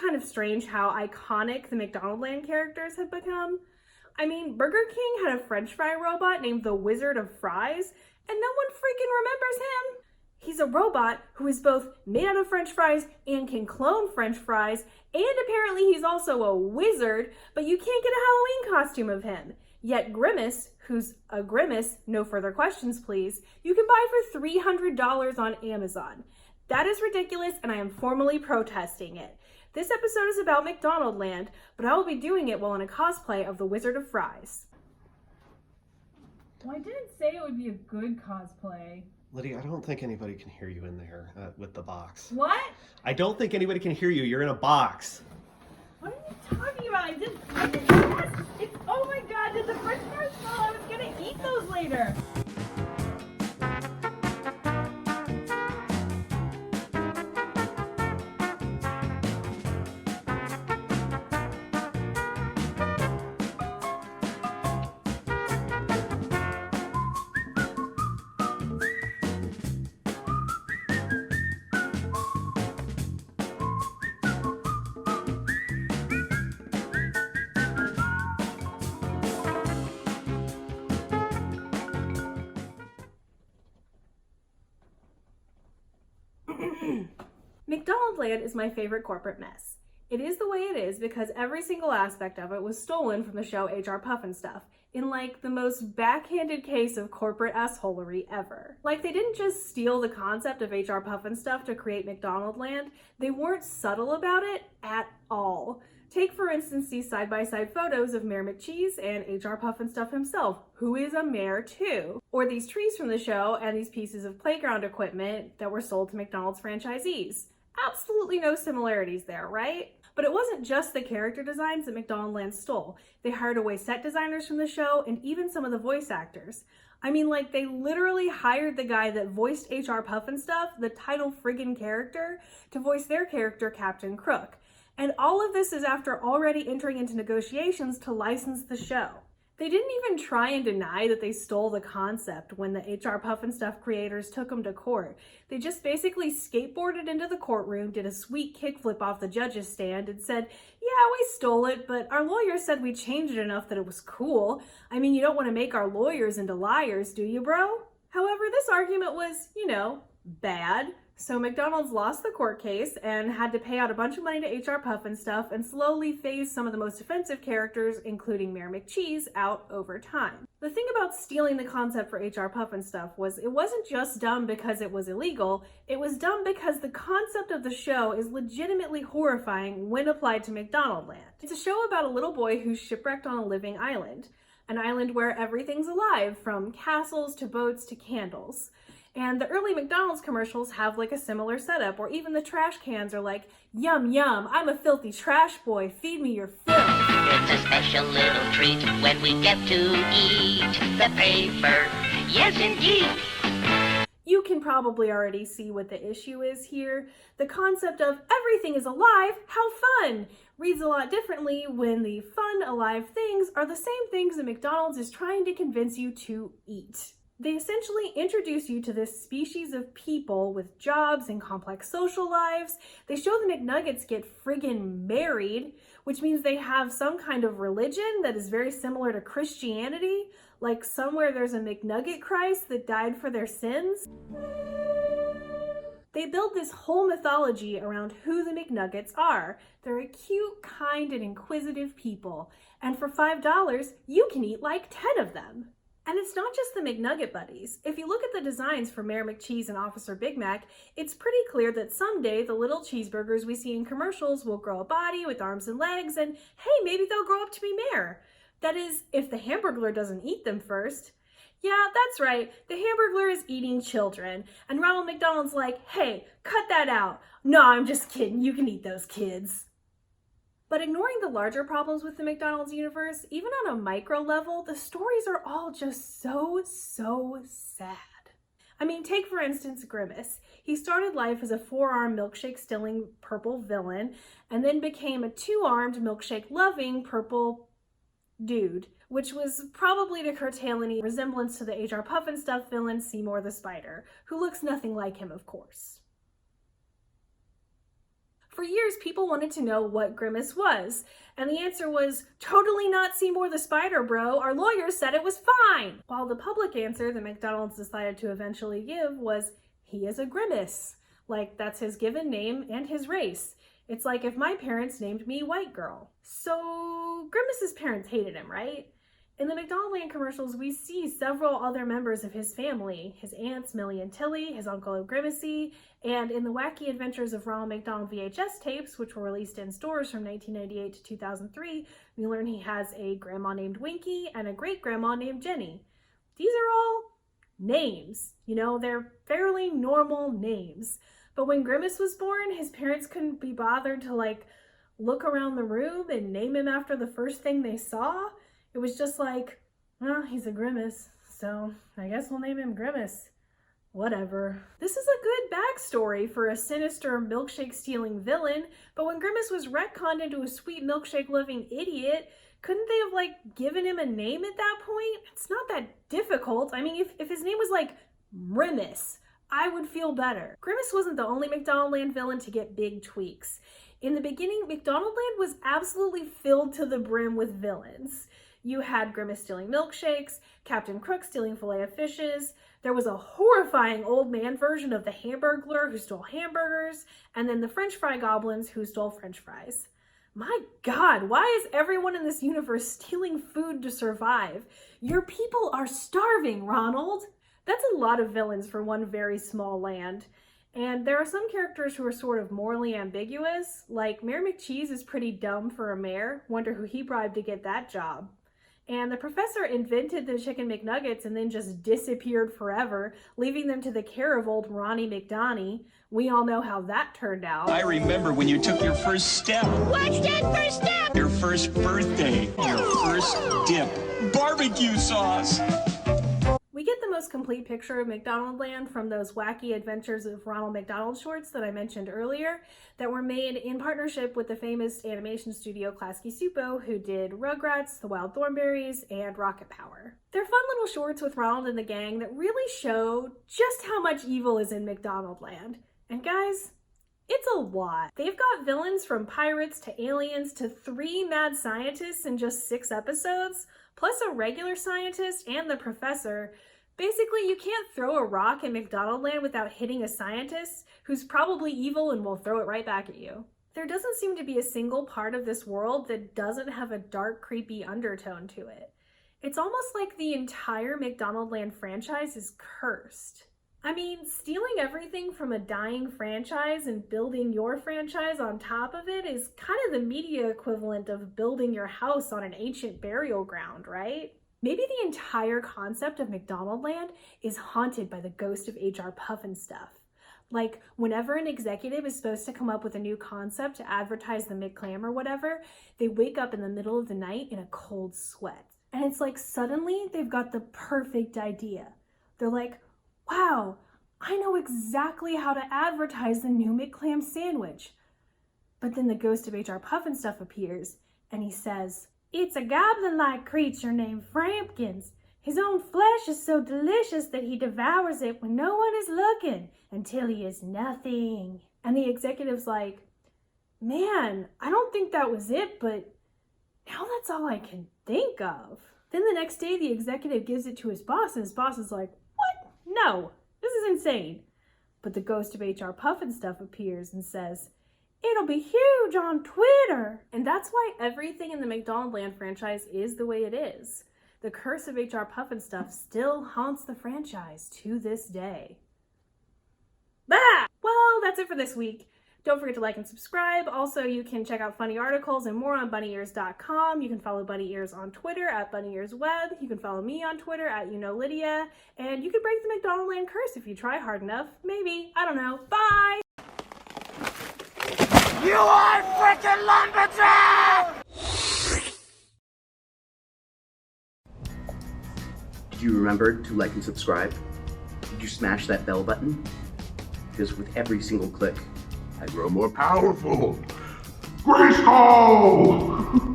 kind of strange how iconic the McDonaldland characters have become. I mean, Burger King had a French fry robot named the Wizard of Fries, and no one freaking remembers him. He's a robot who is both made out of French fries and can clone French fries, and apparently he's also a wizard, but you can't get a Halloween costume of him. Yet Grimace, who's a Grimace, no further questions please, you can buy for $300 on Amazon. That is ridiculous, and I am formally protesting it. This episode is about McDonaldland, but I will be doing it while in a cosplay of the Wizard of Fries. Well, I didn't say it would be a good cosplay. Lydia, I don't think anybody can hear you in there with the box. What? I don't think anybody can hear you. You're in a box. What are you talking about? I didn't yes! It's, oh my god, did the french fries fall? I was gonna eat those later. McDonaldland is my favorite corporate mess. It is the way it is because every single aspect of it was stolen from the show HR Pufnstuf in like the most backhanded case of corporate assholery ever. Like they didn't just steal the concept of HR Pufnstuf to create McDonaldland, they weren't subtle about it at all. Take for instance these side-by-side photos of Mayor McCheese and HR Pufnstuf himself, who is a mayor too. Or these trees from the show and these pieces of playground equipment that were sold to McDonald's franchisees. Absolutely no similarities there, right? But it wasn't just the character designs that McDonaldland stole. They hired away set designers from the show and even some of the voice actors. I mean, like, they literally hired the guy that voiced HR Pufnstuf, the title friggin' character, to voice their character, Captain Crook. And all of this is after already entering into negotiations to license the show. They didn't even try and deny that they stole the concept when the HR Pufnstuf creators took them to court. They just basically skateboarded into the courtroom, did a sweet kickflip off the judge's stand, and said, yeah, we stole it, but our lawyers said we changed it enough that it was cool. I mean, you don't want to make our lawyers into liars, do you, bro? However, this argument was, you know, bad. So McDonald's lost the court case and had to pay out a bunch of money to HR Pufnstuf and slowly phase some of the most offensive characters, including Mayor McCheese, out over time. The thing about stealing the concept for HR Pufnstuf was it wasn't just dumb because it was illegal, it was dumb because the concept of the show is legitimately horrifying when applied to McDonaldland. It's a show about a little boy who's shipwrecked on a living island. An island where everything's alive, from castles to boats to candles. And the early McDonald's commercials have like a similar setup, or even the trash cans are like, yum yum, I'm a filthy trash boy, feed me your filth. It's a special little treat when we get to eat the paper, yes indeed. You can probably already see what the issue is here. The concept of everything is alive, how fun, reads a lot differently when the fun, alive things are the same things that McDonald's is trying to convince you to eat. They essentially introduce you to this species of people with jobs and complex social lives. They show the McNuggets get friggin' married, which means they have some kind of religion that is very similar to Christianity, like somewhere there's a McNugget Christ that died for their sins. They build this whole mythology around who the McNuggets are. They're a cute, kind, and inquisitive people, and for $5, you can eat like 10 of them. And it's not just the McNugget buddies. If you look at the designs for Mayor McCheese and Officer Big Mac, it's pretty clear that someday the little cheeseburgers we see in commercials will grow a body with arms and legs, and hey, maybe they'll grow up to be mayor. That is, if the Hamburglar doesn't eat them first. Yeah, that's right, the Hamburglar is eating children, and Ronald McDonald's like, hey, cut that out. No, I'm just kidding, you can eat those kids. But ignoring the larger problems with the McDonald's universe, even on a micro level, the stories are all just so sad. I mean, take for instance Grimace. He started life as a 4-armed milkshake-stealing purple villain, and then became a 2-armed milkshake-loving purple dude, which was probably to curtail any resemblance to the HR Pufnstuf villain Seymour the Spider, who looks nothing like him, of course. For years, people wanted to know what Grimace was, and the answer was, totally not Seymour the Spider, bro. Our lawyers said it was fine. While the public answer that McDonald's decided to eventually give was, he is a Grimace. Like, that's his given name and his race. It's like if my parents named me White Girl. So Grimace's parents hated him, right? In the McDonaldland commercials, we see several other members of his family, his aunts Millie and Tilly, his uncle Grimace, and in the Wacky Adventures of Ronald McDonald VHS tapes, which were released in stores from 1998 to 2003, we learn he has a grandma named Winky and a great-grandma named Jenny. These are all names. You know, they're fairly normal names. But when Grimace was born, his parents couldn't be bothered to, like, look around the room and name him after the first thing they saw. It was just like, well, he's a Grimace, so I guess we'll name him Grimace. Whatever. This is a good backstory for a sinister milkshake-stealing villain, but when Grimace was retconned into a sweet milkshake-loving idiot, couldn't they have, like, given him a name at that point? It's not that difficult. I mean, if his name was, like, Grimace, I would feel better. Grimace wasn't the only McDonaldland villain to get big tweaks. In the beginning, McDonaldland was absolutely filled to the brim with villains. You had Grimace stealing milkshakes, Captain Crook stealing filet-o-fishes, there was a horrifying old man version of the Hamburglar who stole hamburgers, and then the French fry goblins who stole French fries. My God, why is everyone in this universe stealing food to survive? Your people are starving, Ronald! That's a lot of villains for one very small land. And there are some characters who are sort of morally ambiguous, like Mayor McCheese is pretty dumb for a mayor. Wonder who he bribed to get that job. And the professor invented the Chicken McNuggets and then just disappeared forever, leaving them to the care of old Ronnie McDonnie. We all know how that turned out. I remember when you took your first step. What's that first step? Your first birthday. Your first dip. Barbecue sauce. We get the most complete picture of McDonaldland from those Wacky Adventures of Ronald McDonald shorts that I mentioned earlier that were made in partnership with the famous animation studio Klasky Csupo, who did Rugrats, The Wild Thornberrys, and Rocket Power. They're fun little shorts with Ronald and the gang that really show just how much evil is in McDonaldland. And guys, it's a lot. They've got villains from pirates to aliens to 3 mad scientists in just 6 episodes, plus a regular scientist and the professor. Basically, you can't throw a rock in McDonaldland without hitting a scientist who's probably evil and will throw it right back at you. There doesn't seem to be a single part of this world that doesn't have a dark, creepy undertone to it. It's almost like the entire McDonaldland franchise is cursed. I mean, stealing everything from a dying franchise and building your franchise on top of it is kind of the media equivalent of building your house on an ancient burial ground, right? Maybe the entire concept of McDonaldland is haunted by the ghost of HR Pufnstuf. Like, whenever an executive is supposed to come up with a new concept to advertise the McClam or whatever, they wake up in the middle of the night in a cold sweat. And it's like suddenly they've got the perfect idea. They're like, wow, I know exactly how to advertise the new McClam sandwich. But then the ghost of HR Pufnstuf appears, and he says, it's a goblin-like creature named Frampkins. His own flesh is so delicious that he devours it when no one is looking, until he is nothing. And the executive's like, man, I don't think that was it, but now that's all I can think of. Then the next day, the executive gives it to his boss, and his boss is like, what? No, this is insane. But the ghost of HR Pufnstuf appears and says, it'll be huge on Twitter. And that's why everything in the McDonaldland franchise is the way it is. The curse of HR Pufnstuf still haunts the franchise to this day. Bah! Well, that's it for this week. Don't forget to like and subscribe. Also, you can check out funny articles and more on bunnyears.com. You can follow Bunny Ears on Twitter at bunnyearsweb. You can follow me on Twitter at Lydia. And you can break the McDonaldland curse if you try hard enough. Maybe. I don't know. Bye! You are freaking lumberjack! Did you remember to like and subscribe? Did you smash that bell button? Because with every single click, I grow more powerful. Grayskull!